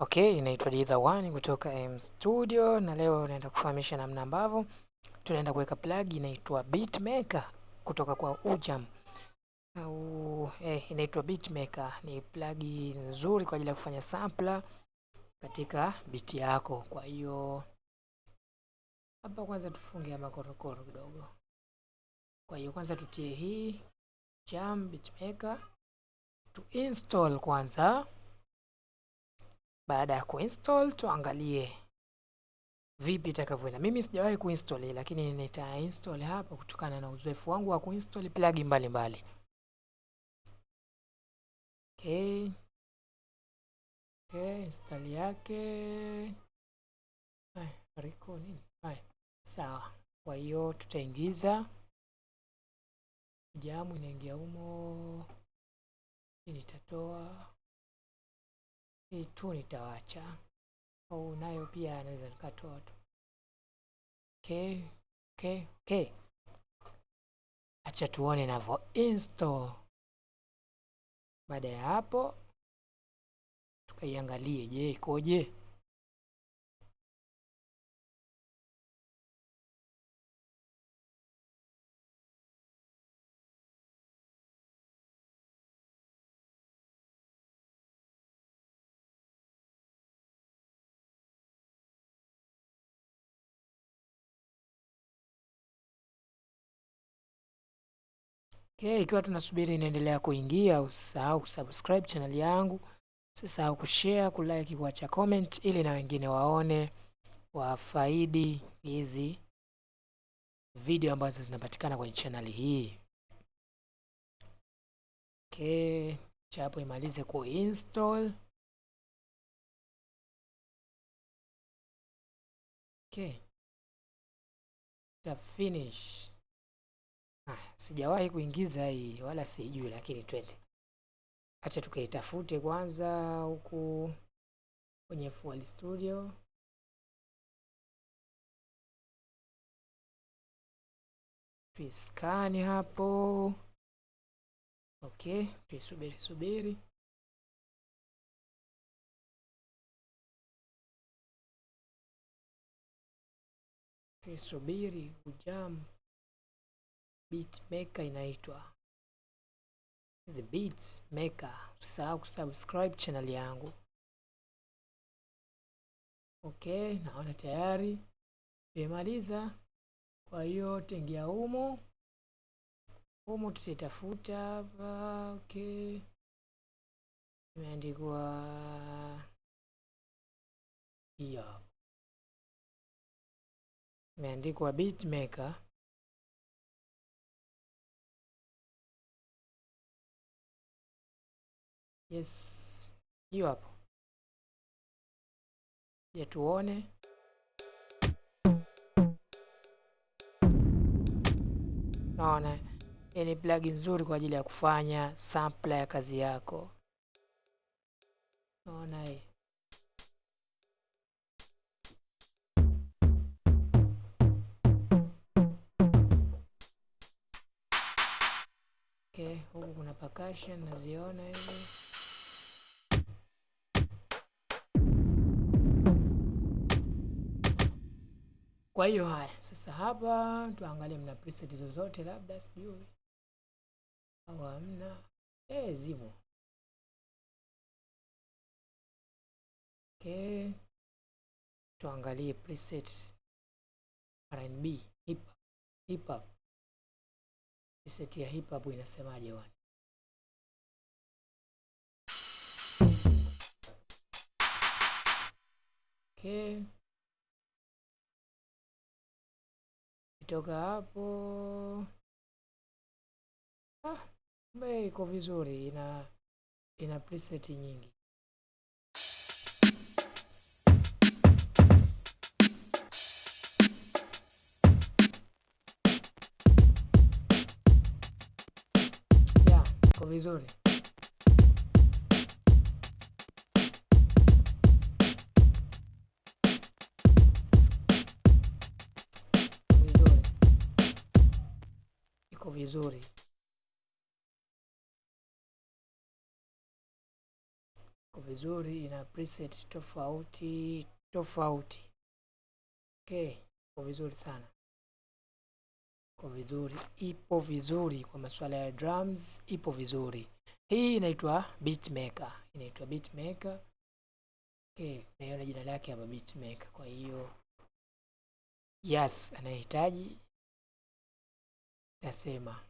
Okay, inaitwa Ditha One kutoka M Studio na leo naenda kufahamisha namna ambavyo tunaenda kuweka plug inaitwa Beatmaker kutoka kwa Ujam. Inaitwa Beatmaker, ni plug nzuri kwa ajili ya kufanya sampler katika beat yako. Kwa hiyo hapa kwanza tufunge makorokoro kidogo. Kwa hiyo kwanza tutie hii Jam Beatmaker tu install kwanza. Baada ya kuinstall tuangalie vipi itakavyoenda. Mimi sijawahi kuinstall lakini nitainstall hapa kutokana na uzoefu wangu wa kuinstall plugin mbalimbali. Okay, install yake. Record nini? Sawa. Kwa hiyo tutaingiza jamu, inaingia humo. Nitatoa hii tu, nitawacha au nayo pia naweza nikatoa tu. Okay. Acha tuone navyo install. Baada ya hapo tukaiangalie, je, ikoje? Okay, ikiwa tunasubiri inaendelea kuingia, usisahau kusubscribe channel yangu, usisahau kushare, kulike, kuacha comment ili na wengine waone, wafaidi hizi video ambazo zinapatikana kwenye channel hii. Okay, chapo imalize kuinstall. Okay, ta finish. Sijawahi kuingiza hii wala sijui, lakini twende. Acha tukaitafute kwanza huku kwenye FL Studio. Tuiskani hapo. Okay, tuisubiri. Tuisubiri Ujam Beatmaker, inaitwa The Beatmaker. Usisahau kusubscribe channel yangu. Okay, naona tayari tumemaliza. Kwa hiyo tengia humo tutaitafuta hapa. Okay, imeandikwa hiyo, imeandikwa Beatmaker. Yes, hiyo hapo. Je, tuone. Naona hii ni plugin nzuri kwa ajili ya kufanya sampler ya kazi yako. Naona hii. Okay, huku kuna percussion naziona hivi. Kwa hiyo haya, sasa hapa tuangalie mna preset zozote, labda sijui au hamna. Zimo. Okay, tuangalie preset R&B, hip hop. Preset ya hip hop inasemaje bwana? Okay, kutoka hapo iko vizuri, ina preset nyingi. Iko vizuri. Iko vizuri, ina preset tofauti tofauti. Okay, iko vizuri sana, iko vizuri, ipo vizuri kwa masuala ya drums, ipo vizuri. Hii inaitwa beatmaker, inaitwa beatmaker. Okay, naiona jina lake hapa beatmaker. Kwa hiyo yes, anahitaji tasema